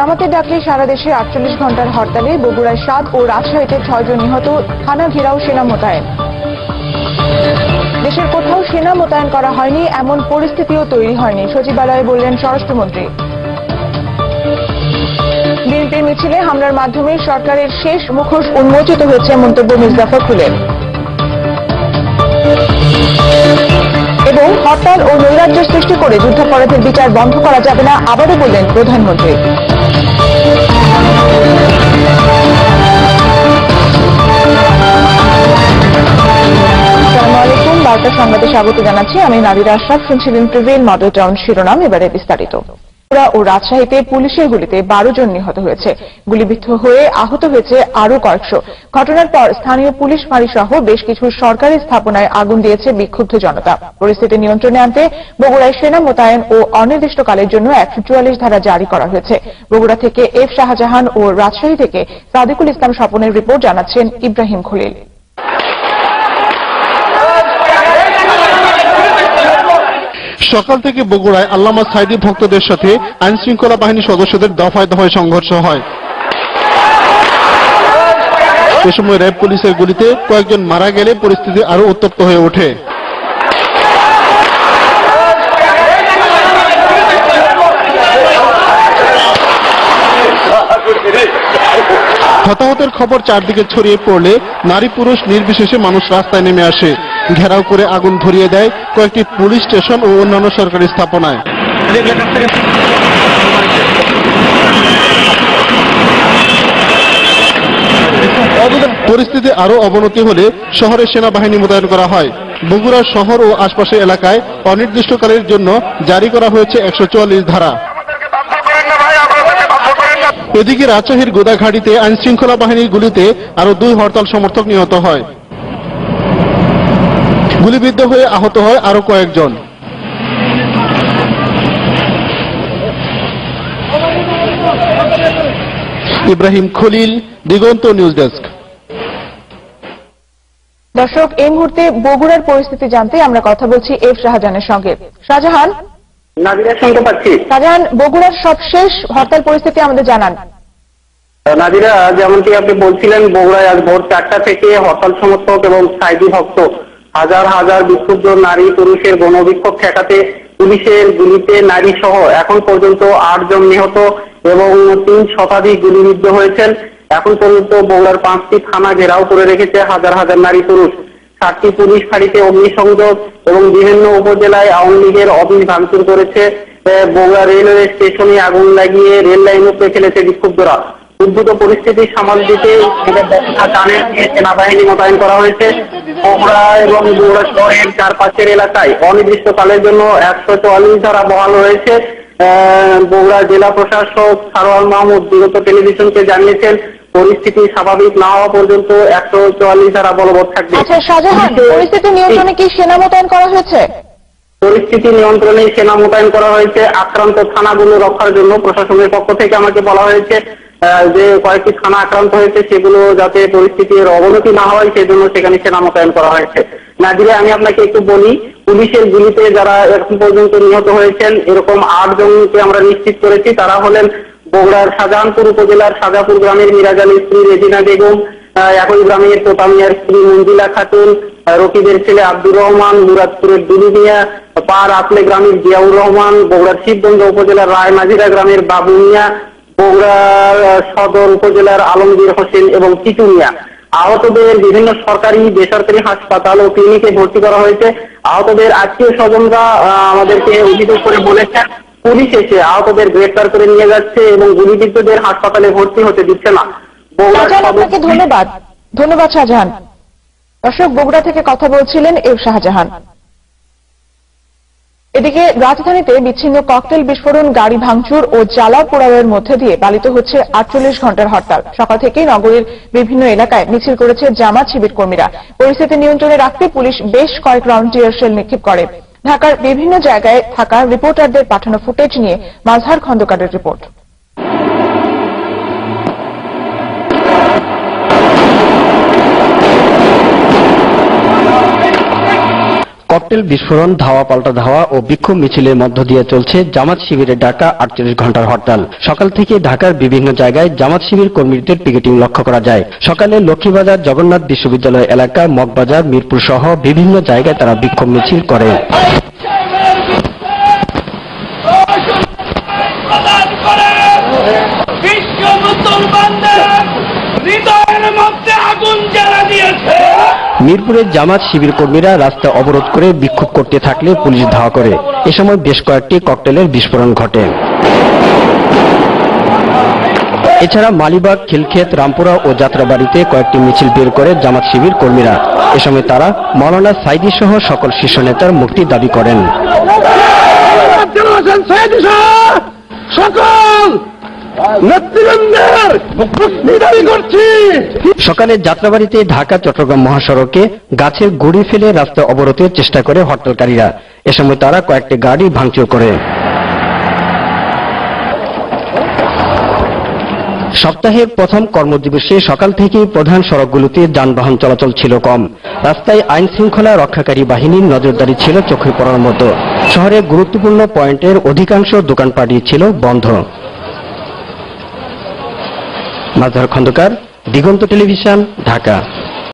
জামাতের ডাকে সারা দেশে 48 ঘন্টার হরতালে বগুড়ায় 7 ও রাজশাহীতে 6 জন নিহত, থানা ঘেরাও সেনা মোতায়েন। দেশের কোথাও সেনা মোতায়েন করা হয়নি এমন পরিস্থিতিও তৈরি হয়নি, সচিবালয়ে বললেন স্বরাষ্ট্রমন্ত্রী। বিএনপির মিছিলে হামলার মাধ্যমে সরকারের শেষ মুখোশ উন্মোচিত হয়েছে মন্তব্য মির্জা ফখরুলের। এবং হরতাল ও নৈরাজ্য সৃষ্টি করে যুদ্ধাপরাধের বিচার বন্ধ করা যাবে না, আবারও বললেন প্রধানমন্ত্রী। আসসালামু আলাইকুম, বার্তা সংবাদে স্বাগত জানাচ্ছি। আমি নাদিরা আশরাফ। শুনছিলেন প্রিভেইল মডেল টাউন শিরোনাম, এবারে বিস্তারিত। ও রাজশাহীতে পুলিশের গুলিতে 12 জন নিহত হয়েছে, গুলিবিদ্ধ হয়ে আহত হয়েছে আরো কয়েকশো। ঘটনার পর স্থানীয় পুলিশ ফাঁড়ি সহ বেশ কিছু সরকারি স্থাপনায় আগুন দিয়েছে বিক্ষুব্ধ জনতা। পরিস্থিতি নিয়ন্ত্রণে আনতে বগুড়ায় সেনা মোতায়েন ও অনির্দিষ্টকালের জন্য 144 ধারা জারি করা হয়েছে। বগুড়া থেকে এফ শাহজাহান ও রাজশাহী থেকে সাদিকুল ইসলাম স্বপনের রিপোর্ট, জানাচ্ছেন ইব্রাহিম খলিল। সকাল থেকে বগুড়ায় আল্লামা সাইদি ভক্তদের সাথে আইন শৃঙ্খলা বাহিনীর সদস্যদের দফায় দফায় সংঘর্ষ হয়। এ সময় র্যাব পুলিশের গুলিতে কয়েকজন মারা গেলে পরিস্থিতি আরো উত্তপ্ত হয়ে ওঠে। হতাহতের খবর চারদিকে ছড়িয়ে পড়লে নারী পুরুষ নির্বিশেষে মানুষ রাস্তায় নেমে আসে। ঘেরাও করে আগুন ধরিয়ে দেয় কয়েকটি পুলিশ স্টেশন ও অন্যান্য সরকারি স্থাপনায়। পরিস্থিতি আরো অবনতি হলে শহরে সেনাবাহিনী মোতায়েন করা হয়। বগুড়া শহর ও আশপাশের এলাকায় অনির্দিষ্টকালের জন্য জারি করা হয়েছে 144 ধারা। এদিকে রাজশাহীর গোদাঘাটিতে আইন শৃঙ্খলা বাহিনীর গুলিতে আরো 2 হরতাল সমর্থক নিহত হয়। গুলিবিদ্ধ হয়ে আহত হয় আরো কয়েকজন। ইব্রাহিম খলিল, দিগন্ত নিউজ ডেস্ক। দর্শক, এই মুহূর্তে বগুড়ার পরিস্থিতি জানতে আমরা কথা বলছি এফ শাহজাহানের সঙ্গে। শাহজাহান, নাদিরা শুনতে পাচ্ছি। শাহজাহান, বগুড়ার সবশেষ হরতাল পরিস্থিতি আমাদের জানান। নাদিরা, যেমনটি আপনি বলছিলেন, বগুড়ায় আজ ভোর 4টা থেকে হরতাল সমর্থক এবং সাইদি ভক্ত হাজার হাজার বিক্ষুব্ধ নারী পুরুষের গণবিক্ষোভ ঠেকাতে পুলিশের গুলিতে নারী সহ এখন পর্যন্ত 8 জন নিহত এবং 3 শতাধিক গুলিবিদ্ধ হয়েছেন। এখন পর্যন্ত বগুড়ার 5টি থানা ঘেরাও করে রেখেছে হাজার হাজার নারী পুরুষ। 7টি পুলিশ ফাঁড়িতে অগ্নিসংযোগ এবং বিভিন্ন উপজেলায় আওয়ামী লীগের অফিস ভাঙচুর করেছে। বগুড়া রেলওয়ে স্টেশনে আগুন লাগিয়ে রেল লাইন উপরে ফেলেছে বিক্ষুব্ধরা। উদ্ভূত পরিস্থিতি সামাল দিতে সেনাবাহিনী মোতায়েন করা হয়েছে। বগুড়া এবং বগুড়া শহরের চারপাশের এলাকায় অনির্দিষ্টকালের জন্য 144 ধারা বহাল হয়েছে। বগুড়া জেলা প্রশাসক সারোয়ার মাহমুদ বিগত টেলিভিশনকে জানিয়েছেন, পরিস্থিতি স্বাভাবিক না হওয়া পর্যন্ত 144 ধারা বলবৎ থাকবে। আচ্ছা শাহজাহান, পরিস্থিতি নিয়ন্ত্রণে কি সেনা মোতায়েন করা হয়েছে? পরিস্থিতি নিয়ন্ত্রণে সেনা মোতায়েন করা হয়েছে। আক্রান্ত থানাগুলো রক্ষার জন্য প্রশাসনের পক্ষ থেকে আমাকে বলা হয়েছে যে কয়েকটি থানা আক্রান্ত হয়েছে, সেগুলো যাতে পরিস্থিতির অবনতি না হয় সেজন্য সেখানে সেনা মোতায়েন করা হয়েছে। নাদিরা, আমি আপনাকে একটু বলি, পুলিশের গুলিতে যারা এখন পর্যন্ত নিহত হয়েছেন এরকম 8 জনকে আমরা নিশ্চিত করেছি। তারা হলেন বগুড়ার শাহজাহানপুর উপজেলার সাজাপুর গ্রামের মিরাজ আলীর স্ত্রী রেজিনা বেগম, একই গ্রামের তোতামিয়ার স্ত্রী মঞ্জিলা খাতুন, রকিবের ছেলে আব্দুর রহমান, মুরাদপুরের দুলু মিয়া, পার আপলে গ্রামের জিয়াউর রহমান, বগুড়ার শিবগঞ্জ উপজেলার রায়মাঝিরা গ্রামের বাবু মিয়া, বগুড়া সদর উপজেলার আলমগীর হোসেন এবং টিটু মিয়া। আহতদের বিভিন্ন সরকারি বেসরকারি হাসপাতাল ও ক্লিনিকে ভর্তি করা হয়েছে। আহতদের আত্মীয় স্বজনরা আমাদেরকে অভিযোগ করে বলেছেন, পুলিশ এসে আহতদের গ্রেফতার করে নিয়ে যাচ্ছে এবং গুলিবিদ্ধদের হাসপাতালে ভর্তি হতে দিচ্ছে না। আপনাকে ধন্যবাদ। ধন্যবাদ শাহজাহান। দর্শক, বগুড়া থেকে কথা বলছিলেন এফ শাহজাহান। এদিকে রাজধানীতে বিচ্ছিন্ন ককটেল বিস্ফোরণ, গাড়ি ভাঙচুর ও জ্বালা পোড়াওয়ের মধ্যে দিয়ে পালিত হচ্ছে 48 ঘন্টার হরতাল। সকাল থেকেই নগরীর বিভিন্ন এলাকায় মিছিল করেছে জামাত শিবির কর্মীরা। পরিস্থিতি নিয়ন্ত্রণে রাখতে পুলিশ বেশ কয়েক রাউন্ড টিয়ার শেল নিক্ষেপ করে। ঢাকার বিভিন্ন জায়গায় থাকা রিপোর্টারদের পাঠানো ফুটেজ নিয়ে মাজহার খন্দকারের রিপোর্ট। ককটেল বিস্ফোরণ, ধাওয়া পাল্টা ধাওয়া ও বিক্ষোভ মিছিলের মধ্য দিয়ে চলছে জামাত শিবিরের ডাকা 48 ঘন্টার হরতাল। সকাল থেকে ঢাকার বিভিন্ন জায়গায় জামাত শিবির কর্মীদের পিকেটিং লক্ষ্য করা যায়। সকালে লক্ষ্মীবাজার, জগন্নাথ বিশ্ববিদ্যালয় এলাকা, মগবাজার, মিরপুর সহ বিভিন্ন জায়গায় তারা বিক্ষোভ মিছিল করে। মিরপুরে জামাত শিবির কর্মীরা রাস্তা অবরোধ করে বিক্ষোভ করতে থাকলে পুলিশ ধাওয়া করে। এ সময় বেশ কয়েকটি ককটেলের বিস্ফোরণ ঘটে। এছাড়া মালিবাগ, খিলক্ষেত, রামপুরা ও যাত্রাবাড়িতে কয়েকটি মিছিল বের করে জামাত শিবির কর্মীরা। এ সময় তারা মাওলানা সাইদি সহ সকল শীর্ষ নেতার মুক্তি দাবি করেন। সকালে যাত্রাবাড়িতে ঢাকা চট্টগ্রাম মহাসড়কে গাছের গুড়ি ফেলে রাস্তা অবরোধের চেষ্টা করে হরতালকারীরা। এ সময় তারা কয়েকটি গাড়ি ভাঙচুর করে। সপ্তাহের প্রথম কর্মদিবসে সকাল থেকেই প্রধান সড়কগুলোতে যানবাহন চলাচল ছিল কম। রাস্তায় আইন শৃঙ্খলা রক্ষাকারী বাহিনীর নজরদারি ছিল চোখে পড়ার মতো। শহরের গুরুত্বপূর্ণ পয়েন্টের অধিকাংশ দোকানপাটই ছিল বন্ধ। মাজহার খন্দকার, দিগন্ত টেলিভিশন, ঢাকা।